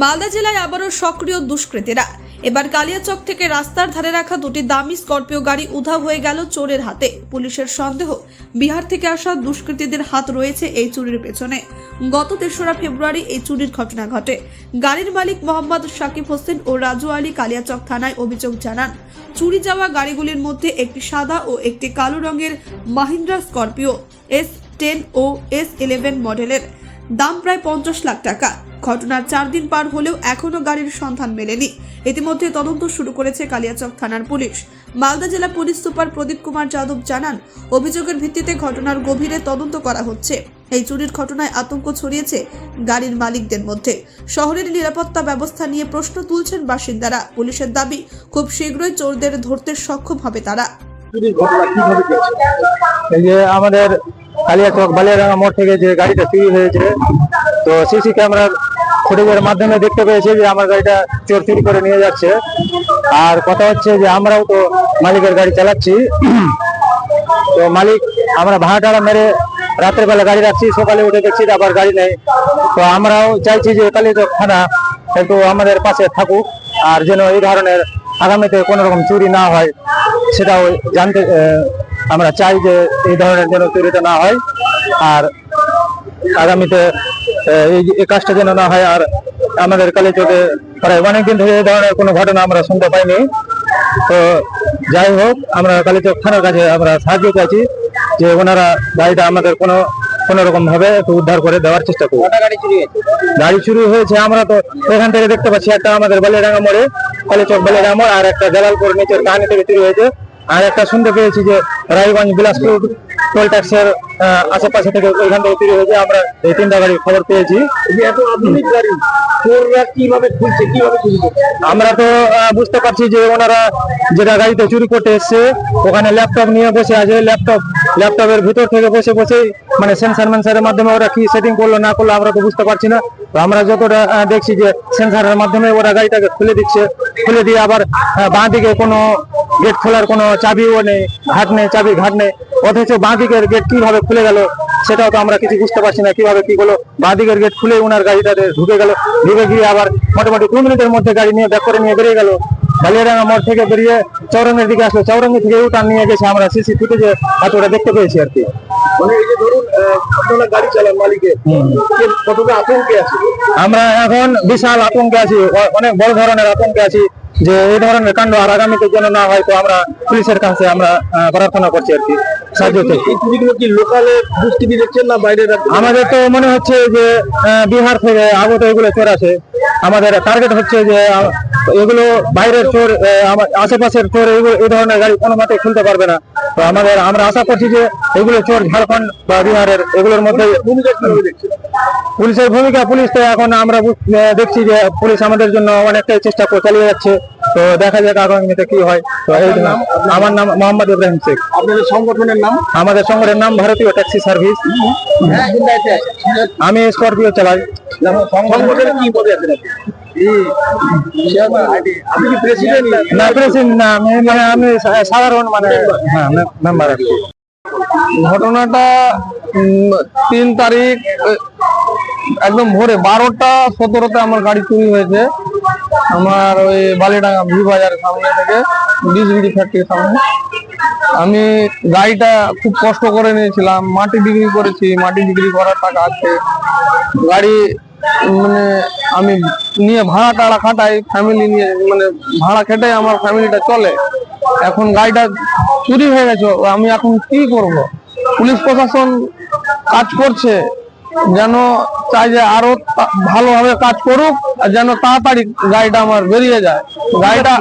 মালদা জেলায় আবারও সক্রিয় দুষ্কৃতীরা। এবার কালিয়াচক থেকে রাস্তার ধারে রাখা দুটি দামি স্করপিও গাড়ি উধাও হয়ে গেল চোরের হাতে। পুলিশের সন্দেহ বিহার থেকে আসা দুষ্কৃতীদের হাত রয়েছে এই চুরির পেছনে। গত ৩রা ফেব্রুয়ারি এই চুরির ঘটনা ঘটে। গাড়ির মালিক মোহাম্মদ শাকিব হোসেন ও রাজু আলী কালিয়াচক থানায় অভিযোগ জানান, চুরি যাওয়া গাড়িগুলির মধ্যে একটি সাদা ও একটি কালো রঙের মাহিন্দ্রা স্করপিও S10 ও S11 মডেলের, দাম প্রায় 50 লাখ টাকা। ঘটনার 4 দিন পার হলেও এখনো গাড়ির সন্ধান মেলেনি। ইতিমধ্যে তদন্ত শুরু করেছে কালিয়াচক থানার পুলিশ। মালদা জেলা পুলিশ সুপার প্রদীপ কুমার যাদব জানান, অভিযোগের ভিত্তিতে ঘটনার গভীরে তদন্ত করা হচ্ছে। এই চুরির ঘটনায় আতঙ্ক ছড়িয়েছে গাড়ির মালিকদের মধ্যে। শহরের নিরাপত্তা ব্যবস্থা নিয়ে প্রশ্ন তুলছেন বাসিন্দারা। পুলিশের দাবি, খুব শীঘ্রই চোরদের ধরতে সক্ষম হবে তারা। এই যে আমাদের কালিয়াচক বালিয়াডাঙ্গা মোড় থেকে যে গাড়িটা চুরি হয়েছে, তো সিসি ক্যামেরার ফুটেজের মাধ্যমে দেখতে পেয়েছি যে আমার গাড়িটা চোর চুরি করে নিয়ে যাচ্ছে। আর কথা হচ্ছে যে আমরাও তো মালিকের গাড়ি চালাচ্ছি, তো মালিক আমরা ভাড়া টাড়া মেরে রাতের বেলা গাড়ি রাখছি, সকালে উঠে দেখছি আবার গাড়ি নেই। তো আমরাও চাইছি যে কালিয়াচক থানা একটু আমাদের পাশে থাকুক, আর যেন এই ধরনের আগামীতে কোনো রকম চুরি না হয় সেটাও জানতে আমরা চাই, যে এই ধরনের যেন চুরিটা না হয়, আর আগামীতে এই কাজটা যেন না হয়। আর আমাদের কালিয়াচকে প্রায় অনেকদিন থেকে এই ধরনের কোনো ঘটনা আমরা শুনতে পাইনি। তো যাই হোক, আমরা কালিয়াচক থানার কাছে আমরা সাহায্য চাইছি যে ওনারা গাড়িটা আমাদের কোনো রকম ভাবে একটু উদ্ধার করে দেওয়ার চেষ্টা করুন। গাড়ি চুরি হয়েছে আমরা তো এখান থেকে দেখতে পাচ্ছি, একটা আমাদের বালিয়াডাঙ্গা মোড়ে, কালিয়াচক বালিয়াডাঙ্গা মোড়, আর একটা জালালপুর নিচের কাহানি থেকে চুরি হয়েছে। আর একটা শুনতে পেয়েছি যে রায়গঞ্জ বিলাসপুর টোল ট্যাক্সের আশেপাশে থেকে ওইখান থেকে চুরি হয়েছে। আমরা এই 3টা গাড়ির খবর পেয়েছি। এত আধুনিক গাড়ি কিভাবে খুলছে, কিভাবে চুরি করছে আমরা তো বুঝতে পারছি যে ওনারা যেটা গাড়িতে চুরি করতে এসছে ওখানে ল্যাপটপ নিয়ে বসে আছে। ল্যাপটপের ভিতর থেকে বসে মানে সেন্সারের মাধ্যমে ওরা কি সেটিং করলো না করলো আমরা তো বুঝতে পারছি না। তো আমরা যতটা দেখছি যে সেন্সারের মাধ্যমে ওরা গাড়িটাকে খুলে দিচ্ছে, খুলে দিয়ে আবার বাঁ দিকে কোনো গেট খোলার কোনো চাবিও নেই, চাবি ঘাট নেই। অথচ বাঁ দিকের গেট কিভাবে খুলে গেল সেটাও তো আমরা কিছু বুঝতে পারছি না। কিভাবে কি করলো, বাঁ দিকের গেট খুলে ওনার গাড়িটাতে ঢুকে গিয়ে আবার মোটামুটি 2 মিনিটের মধ্যে গাড়ি নিয়ে ব্যাক করে নিয়ে বেরিয়ে গেল। বালিয়াডাঙ্গা মোড় থেকে বেরিয়ে চৌরঙ্গের দিকে আসলো, চৌরঙ্গি থেকে ইউটার্ন নিয়ে গেছে। আমরা সিসি ফুটেজে ওটা দেখতে পেয়েছি আর কি। মানে এই যে ধরুন আপনারা গাড়ি চালান, মালিকের কতটা আতঙ্কে আছে? আমরা এখন বিশাল আতঙ্কে আছি, অনেক বড় ধরনের আতঙ্কে আছি যে এই ধরনের কাণ্ড আর আগামীতে যেন না হয়। তো আমরা পুলিশের কাছে আমরা প্রার্থনা করছি আর কি সাহায্য চাইছি। কি লোকালে দুষ্কৃতী দেখছেন না বাইরে? আমাদের তো মনে হচ্ছে যে বিহার থেকে আগত এগুলো চোর আছে। আমাদের টার্গেট হচ্ছে যে এগুলো বাইরের চোর, আশেপাশের চোর এই ধরনের গাড়ি কোনো মতে খুলতে পারবে না। তো আমরা আশা করছি যে এগুলো চোর ঝাড়খণ্ড বা বিহারের, এগুলোর মধ্যে পুলিশের ভূমিকা। পুলিশ তো এখন আমরা দেখছি যে পুলিশ আমাদের জন্য অনেকটাই চেষ্টা চালিয়ে যাচ্ছে। তো দেখা যাক আগামীতে কি হয়। তো আমার নাম মোহাম্মদ ইব্রাহিম শেখ। আপনাদের সংগঠনের নাম? আমাদের সংগঠনের নাম ভারতীয় ট্যাক্সি সার্ভিস। আমি স্করপিও চালাই। সংগঠনের কি পদে আছেন আপনি? আপনি কি প্রেসিডেন্ট? না, প্রেসিডেন্ট না, আমি সাধারণ মেম্বার আর কি। ঘটনাটা 3 তারিখ একদম ভোরে 12টা 17-তে আমার গাড়ি চুরি হয়েছে। আমার ওই বালিয়াডাঙ্গা ভি বাজারের সামনে থেকে 20 বিড়ি ফ্যাক্টরির সামনে। আমি গাড়িটা খুব কষ্ট করে নিয়েছিলাম, মাটি বিক্রি করেছি, মাটি বিক্রি করার টাকা আছে। গাড়ি মানে আমি নিয়ে ভাড়া টাড়া খাটাই, ফ্যামিলি নিয়ে মানে ভাড়া খেটাই আমার ফ্যামিলিটা চলে। এখন গাড়িটা চুরি হয়ে গেছে, আমি এখন কি করব? পুলিশ প্রশাসন কাজ করছে, যেন চাই যে আরো ভালোভাবে কাজ করুক, আর যেন তাড়াতাড়ি গাড়িটা আমার বেরিয়ে যায়। গাড়িটা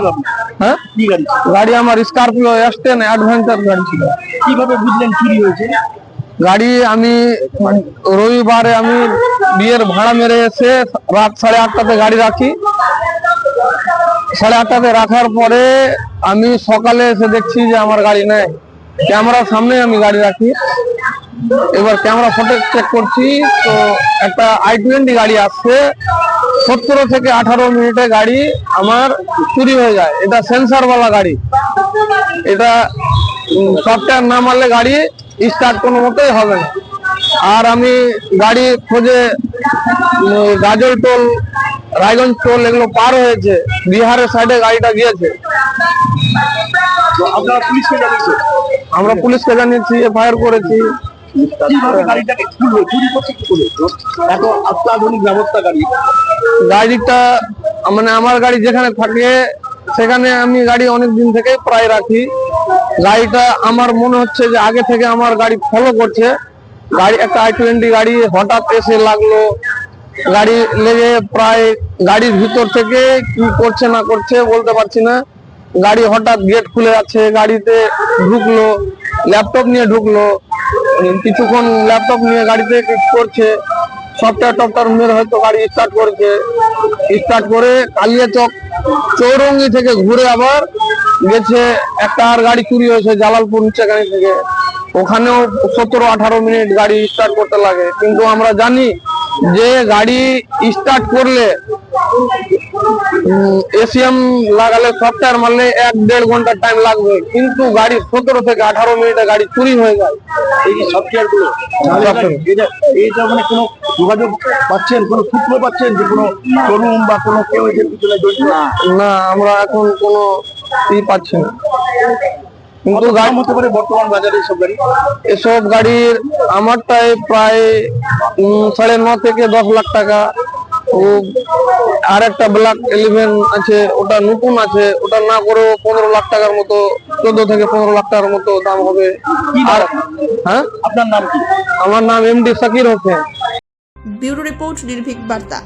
গাড়ি আমার স্করপিও S10 অ্যাডভেঞ্চার গাড়ি ছিল। কিভাবে বুঝলেন চুরি হয়েছে? গাড়ি আমি রবিবারে আমি বিয়ের ভাড়া মেরে এসে রাত 8:30-তে গাড়ি রাখি। 8:30-তে রাখার পরে আমি সকালে এসে দেখছি যে আমার গাড়ি নেই। ক্যামেরার সামনে আমি গাড়ি রাখি। এবার ক্যামেরা ফুটেজ চেক করছি, তো একটা i20 গাড়ি আসছে। 17 থেকে 18 মিনিটে গাড়ি আমার চুরি হয়ে যায়। এটা সেন্সারওয়ালা গাড়ি, এটা সফটওয়্যার না মারলে গাড়ি স্টার্ট কোনো মতেই হবে না। আর আমি গাড়ি খোঁজে গাজল টোল, রায়গঞ্জ টোল এগুলো পার হয়েছে, বিহারের সাইডে গাড়িটা গিয়েছে। তো আপনারা পুলিশকে জানিয়েছেন? আমরা পুলিশকে জানিয়েছি, এফআইআর করেছি। কিভাবে গাড়িটাকে খুললো, চুরি করছে কি করে? এত অত্যাধুনিক ব্যবস্থা গাড়ি। গাড়িটা মানে আমার গাড়ি যেখানে থাকে সেখানে আমি গাড়ি অনেক দিন থেকে প্রায় রাখি। গাড়িটা আমার মনে হচ্ছে যে আগে থেকে আমার গাড়ি ফলো করছে। গাড়ি একটা i20 গাড়ি হঠাৎ এসে লাগলো, গাড়ি লেগে প্রায় গাড়ির ভিতর থেকে কি করছে না করছে বলতে পারছি না। গাড়ি হঠাৎ গেট খুলে যাচ্ছে, গাড়িতে ঢুকলো, ল্যাপটপ নিয়ে ঢুকলো, কিছুক্ষণ ল্যাপটপ নিয়ে গাড়িতে কি করছে, সফটওয়্যার মেরে হয়তো গাড়ি স্টার্ট করেছে। স্টার্ট করে কালিয়াচক চৌরঙ্গি থেকে ঘুরে আবার গেছে। একটা আর গাড়ি চুরি হয়েছে জালালপুর নিচেখানি থেকে, ওখানেও 17-18 মিনিট গাড়ি স্টার্ট করতে লাগে। কিন্তু আমরা জানি যে গাড়ি স্টার্ট করলে এসিএম লাগালে, সফটওয়্যার মারলে 1-1.5 ঘন্টা টাইম লাগবে, কিন্তু গাড়ি 17 থেকে 18 মিনিটে গাড়ি চুরি হয়ে যায়। এই যে সফটওয়্যার গুলো, এইটা মানে কোনো যোগাযোগ পাচ্ছেন, কোনো সূত্র পাচ্ছেন যে কোনো শোরুম বা কোনো কেউ এদের পিছনে জড়িত? না, আমরা এখন কোনো পাচ্ছি না। কিন্তু দাম হতে পারে বর্তমান বাজারে এসব গাড়ি? এসব গাড়ির আমারটাই প্রায় 9.5 থেকে 10 লাখ টাকা। ও আর একটা ব্ল্যাক 11 আছে, ওটা নতুন আছে, ওটা না করেও 15 লাখ টাকার মতো, 14 থেকে 15 লাখ টাকার মতো দাম হবে। আর হ্যাঁ, আপনার নাম কি? আমার নাম MD Shakir Hossain. Bureau report, নির্ভীক বার্তা।